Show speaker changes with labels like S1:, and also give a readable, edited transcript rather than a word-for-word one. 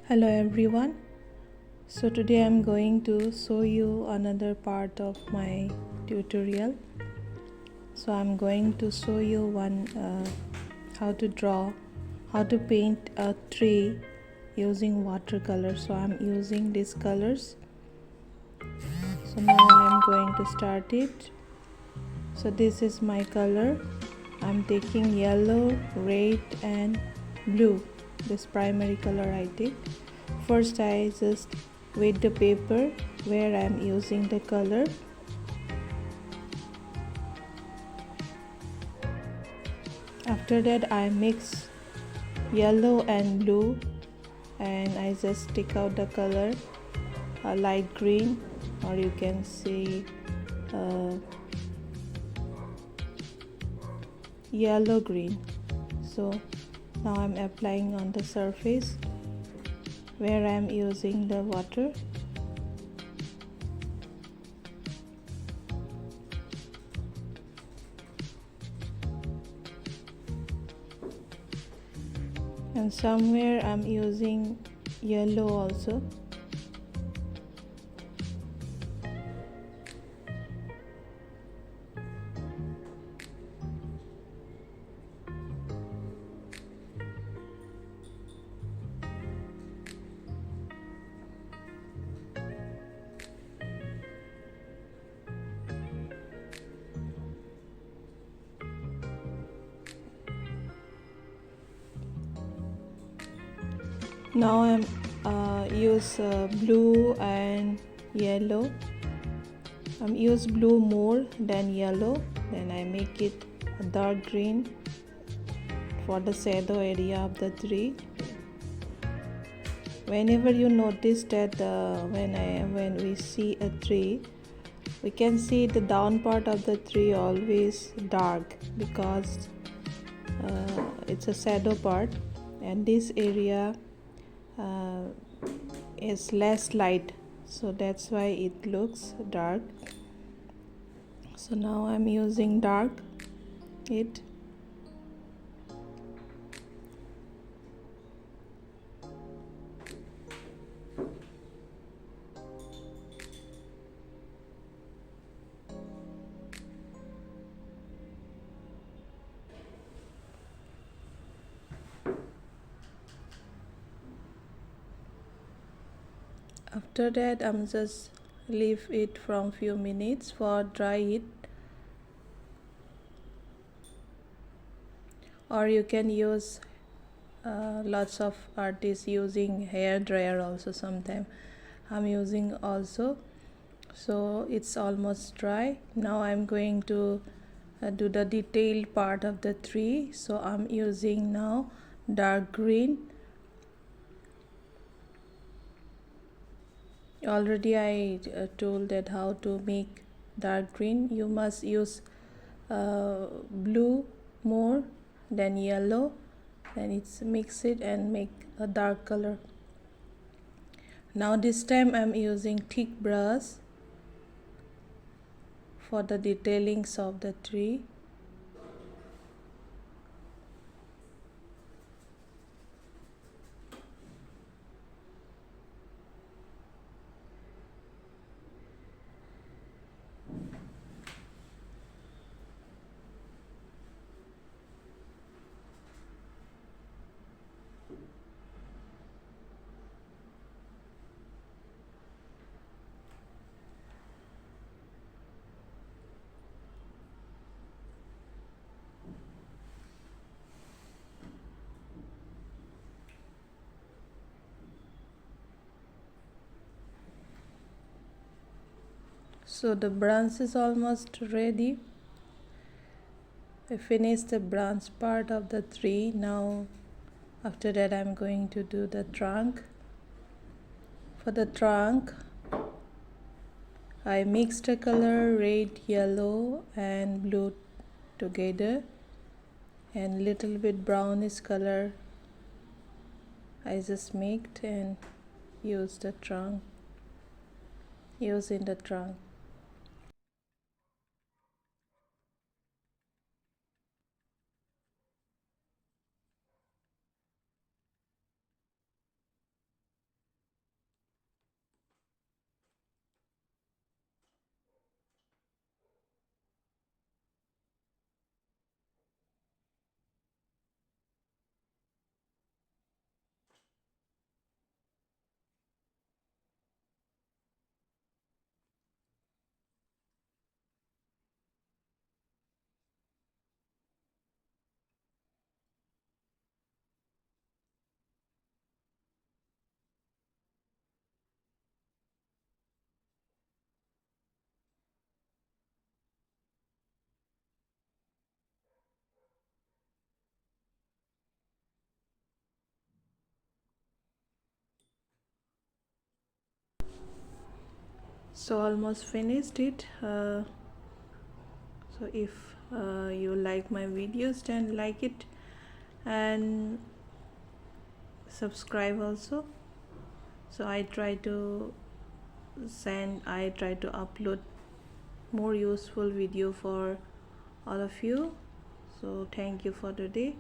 S1: Hello everyone. So today I'm going to show you another part of my tutorial. So I'm going to show you how to draw, how to paint a tree using watercolor. So I'm using these colors. So now I'm going to start it. So this is my color. I'm taking yellow, red and blue. This primary color I take. First I just wet the paper where I'm using the color. After that I mix yellow and blue and I just take out the color light green, or you can see yellow green. So now I'm applying on the surface where I'm using the water. And somewhere I'm using yellow also. Now I'm use blue and yellow. I'm use blue more than yellow. Then I make it a dark green for the shadow area of the tree. Whenever you notice that when we see a tree, we can see the down part of the tree always dark because it's a shadow part, and this area is less light, so that's why it looks dark. So now I'm using dark it. After that I'm just leave it from few minutes for dry it, or you can use lots of artists using hair dryer also. Sometimes I'm using also. So it's almost dry. Now I'm going to do the detailed part of the tree. So I'm using now dark green. Already I told that how to make dark green. You must use blue more than yellow, then it's mix it and make a dark color. Now this time I'm using thick brush for the detailings of the tree. So the branch is almost ready. I finished the branch part of the tree. Now after that I'm going to do the trunk. For the trunk I mixed a color red, yellow and blue together, and little bit brownish color I just mixed and used in the trunk. So almost finished it. So if you like my videos, then like it and subscribe also. So I try to upload more useful video for all of you. So thank you for today.